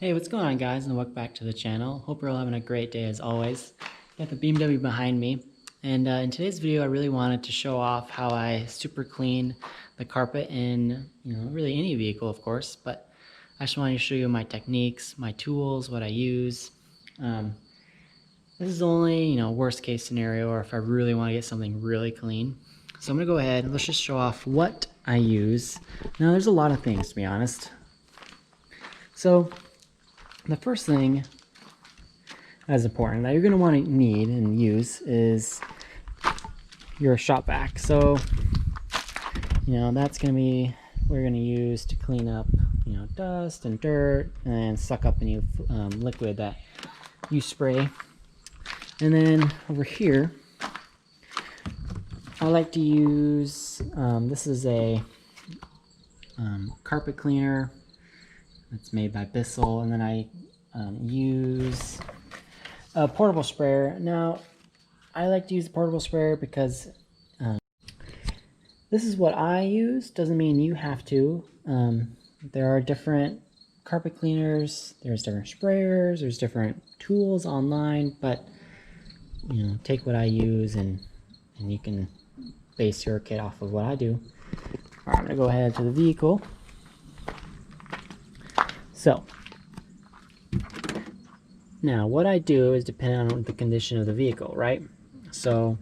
Hey, what's going on, guys, and welcome back to the channel. Hope you're all having a great day as always. Got the BMW behind me, and in today's video I really wanted to show off how I super clean the carpet in, really any vehicle, of course, but I just wanted to show you my techniques, my tools, what I use. This is only, worst case scenario, or if I really want to get something really clean. So I'm gonna go ahead and let's just show off what I use. Now, there's a lot of things, to be honest. So the first thing that's important that you're going to want to need and use is your shop vac. So, that's going to be what we're going to use to clean up, dust and dirt and suck up any liquid that you spray. And then over here, I like to use, this is a carpet cleaner. It's made by Bissell, and then I use a portable sprayer. Now, I like to use the portable sprayer because this is what I use. Doesn't mean you have to. There are different carpet cleaners, there's different sprayers, there's different tools online, but take what I use and you can base your kit off of what I do. All right, I'm gonna go ahead to the vehicle. So, now what I do is depend on the condition of the vehicle, right? So,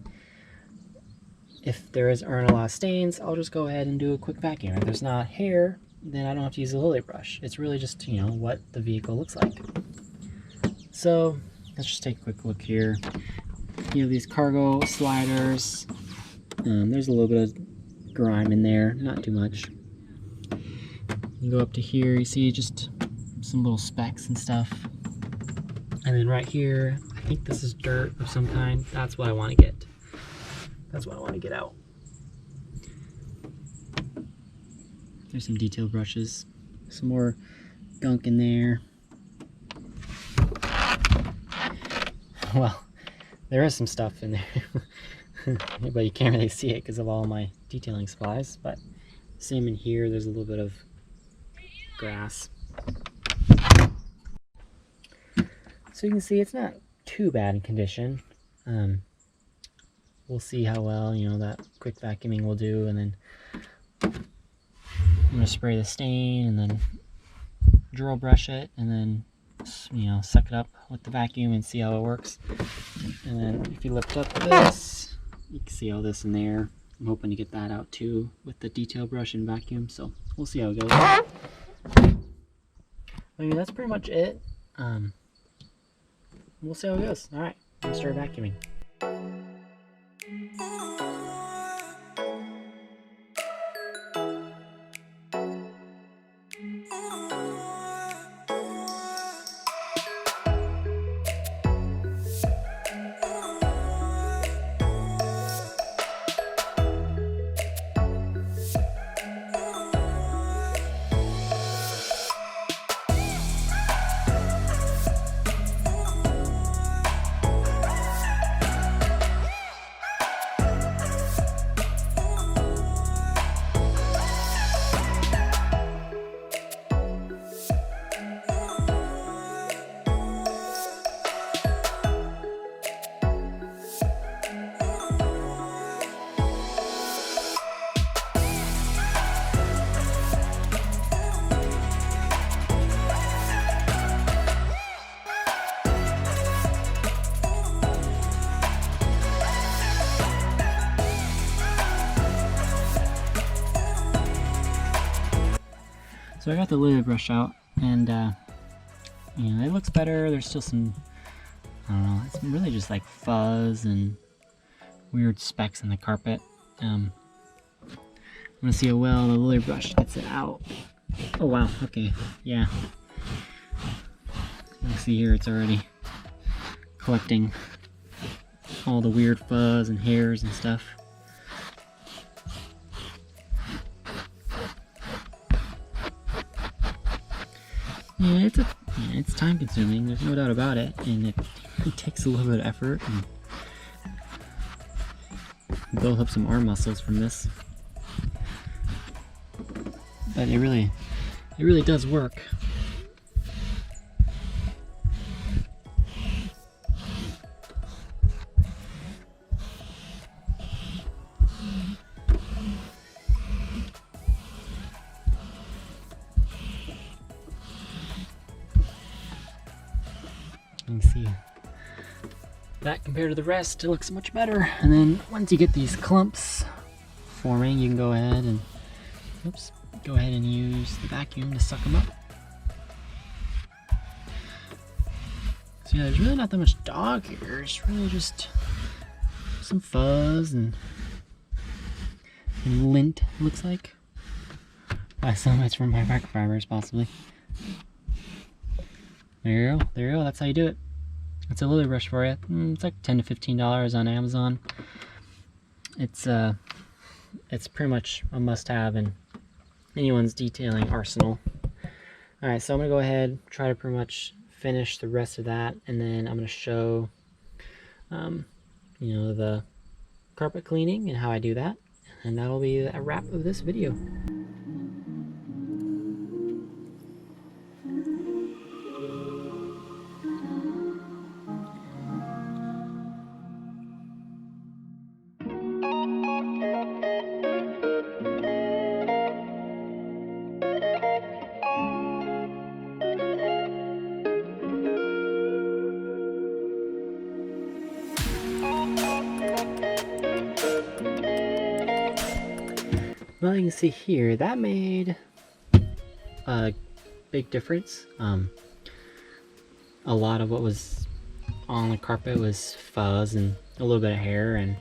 if there aren't a lot of stains, I'll just go ahead and do a quick vacuum. If there's not hair, then I don't have to use a lily brush. It's really just, what the vehicle looks like. So, let's just take a quick look here. You have these cargo sliders. There's a little bit of grime in there, not too much. You go up to here, you see just some little specks and stuff. And then right here, I think this is dirt of some kind. That's what I want to get. That's what I want to get out. There's some detail brushes. Some more gunk in there. Well, there is some stuff in there. But you can't really see it because of all my detailing supplies. But same in here, there's a little bit of grass. So you can see it's not too bad in condition. We'll see how well, that quick vacuuming will do, and then I'm going to spray the stain and then drill brush it and then, suck it up with the vacuum and see how it works. And then if you lift up this, you can see all this in there. I'm hoping to get that out too with the detail brush and vacuum, so we'll see how it goes. That's pretty much it. We'll see how it goes. Alright, I'm gonna start vacuuming. So I got the lily brush out, and it looks better. There's still some, I don't know, it's really just like fuzz and weird specks in the carpet. I'm gonna see how well the lily brush gets it out. Oh wow, okay, yeah. You can see here it's already collecting all the weird fuzz and hairs and stuff. Yeah, it's time consuming, there's no doubt about it, and it takes a little bit of effort, and build up some arm muscles from this. But it really does work. You can see that compared to the rest, it looks much better. And then once you get these clumps forming, you can go ahead and use the vacuum to suck them up. So yeah, there's really not that much dog here. It's really just some fuzz and lint, it looks like. Some of it's from my microfibers, possibly. There you go. There you go. That's how you do it. It's a lily brush for you. It's like $10 to $15 on Amazon. It's pretty much a must-have in anyone's detailing arsenal. All right, so I'm gonna go ahead, try to pretty much finish the rest of that, and then I'm gonna show, you know, the carpet cleaning and how I do that, and that'll be a wrap of this video. Well, you can see here, that made a big difference. A lot of what was on the carpet was fuzz and a little bit of hair and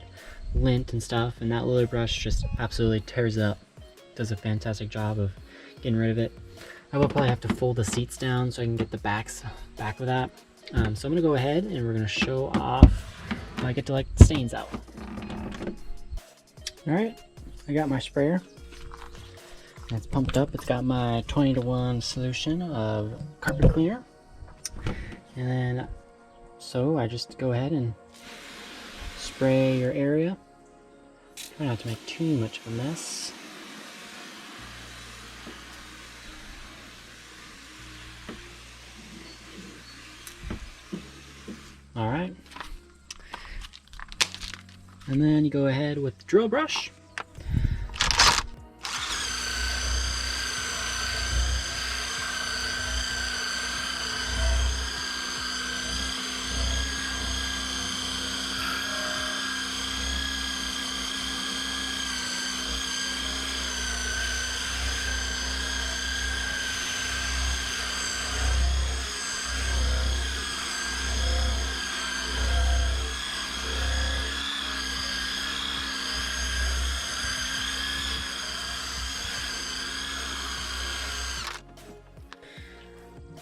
lint and stuff, and that lily brush just absolutely tears it up. Does a fantastic job of getting rid of it. I will probably have to fold the seats down so I can get the back of that. So I'm gonna go ahead and we're gonna show off how I get to like the stains out. All right, I got my sprayer. It's pumped up. It's got my 20-to-1 solution of carpet cleaner. And then, so I just go ahead and spray your area. Try not to make too much of a mess. All right. And then you go ahead with the drill brush.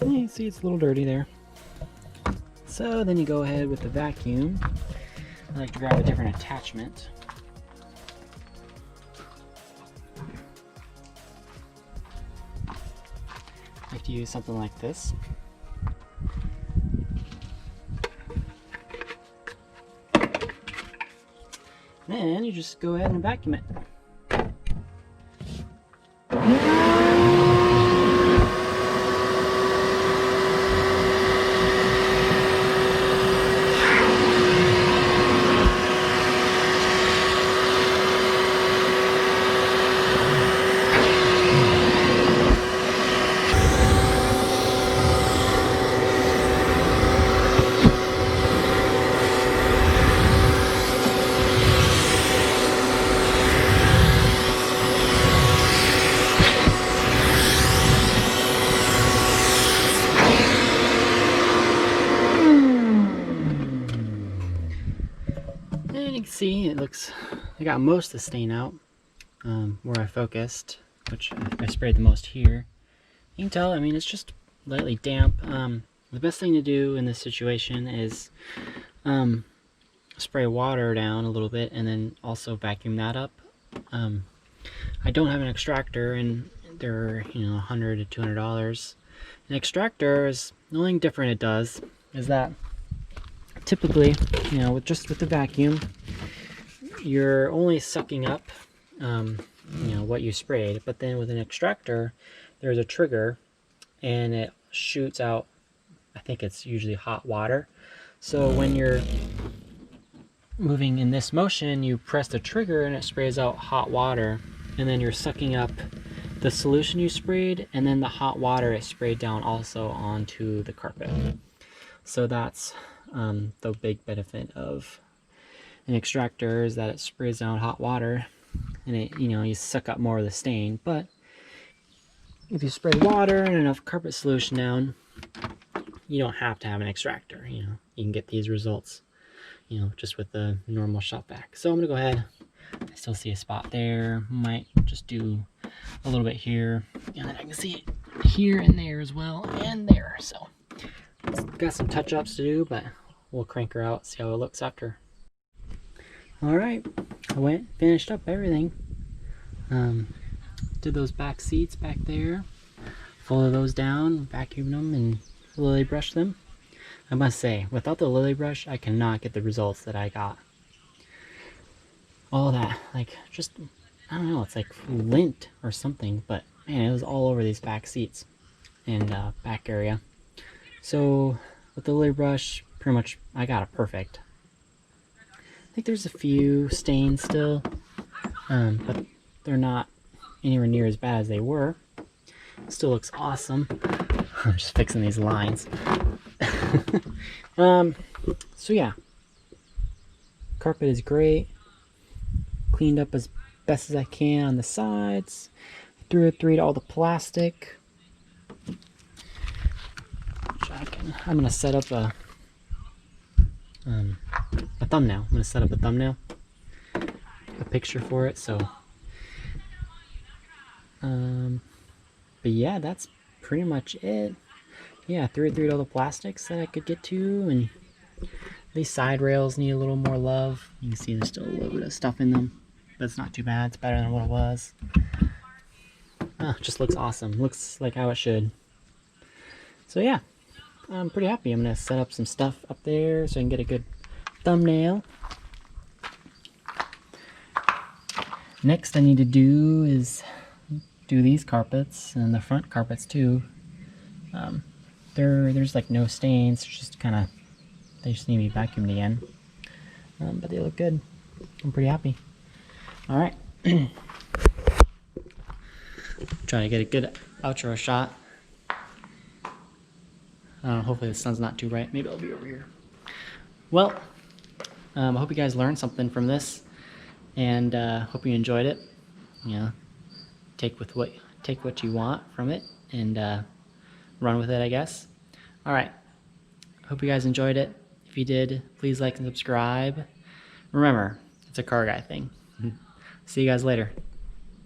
You see it's a little dirty there. So then you go ahead with the vacuum. I like to grab a different attachment. I like to use something like this. Then you just go ahead and vacuum it. See, it looks, I got most of the stain out where I focused, which I sprayed the most here. You can tell, I mean, it's just lightly damp. The best thing to do in this situation is spray water down a little bit and then also vacuum that up. I don't have an extractor, and they're, you know, $100 to $200. An extractor is, the only thing different it does is that typically, you know, with the vacuum, you're only sucking up, you know, what you sprayed. But then with an extractor, there's a trigger, and it shoots out, I think it's usually hot water. So when you're moving in this motion, you press the trigger and it sprays out hot water, and then you're sucking up the solution you sprayed, and then the hot water is sprayed down also onto the carpet. So that's the big benefit of an extractor, is that it sprays down hot water and it, you suck up more of the stain. But if you spray water and enough carpet solution down, you don't have to have an extractor. You can get these results, just with the normal shop vac. So I'm gonna go ahead. I still see a spot there. Might just do a little bit here, and then I can see it here and there as well, and there. So got some touch-ups to do, but we'll crank her out, see how it looks after. All right, I finished up everything. Did those back seats back there, folded those down, vacuumed them, and lily brushed them. I must say, without the lily brush, I cannot get the results that I got. All that, like, just, I don't know, it's like lint or something, but man, it was all over these back seats and back area. So with the lily brush, pretty much I got it perfect. I think there's a few stains still, but they're not anywhere near as bad as they were. Still looks awesome. I'm just fixing these lines. So yeah, carpet is great. Cleaned up as best as I can on the sides. Threw all the plastic. I'm gonna set up a thumbnail. I'm gonna set up a thumbnail, a picture for it. So, but yeah, that's pretty much it. Yeah, threw all the plastics that I could get to, and these side rails need a little more love. You can see there's still a little bit of stuff in them, but it's not too bad. It's better than what it was. It just looks awesome. Looks like how it should. So yeah, I'm pretty happy. I'm gonna set up some stuff up there so I can get a good thumbnail. Next I need to do is do these carpets and the front carpets too. There's like no stains, just they just need to be vacuumed again. But they look good. I'm pretty happy. All right. Trying to get a good outro shot. Hopefully the sun's not too bright. Maybe I'll be over here. Well, I hope you guys learned something from this, and hope you enjoyed it. Take what you want from it, and run with it, I guess. All right. Hope you guys enjoyed it. If you did, please like and subscribe. Remember, it's a car guy thing. See you guys later.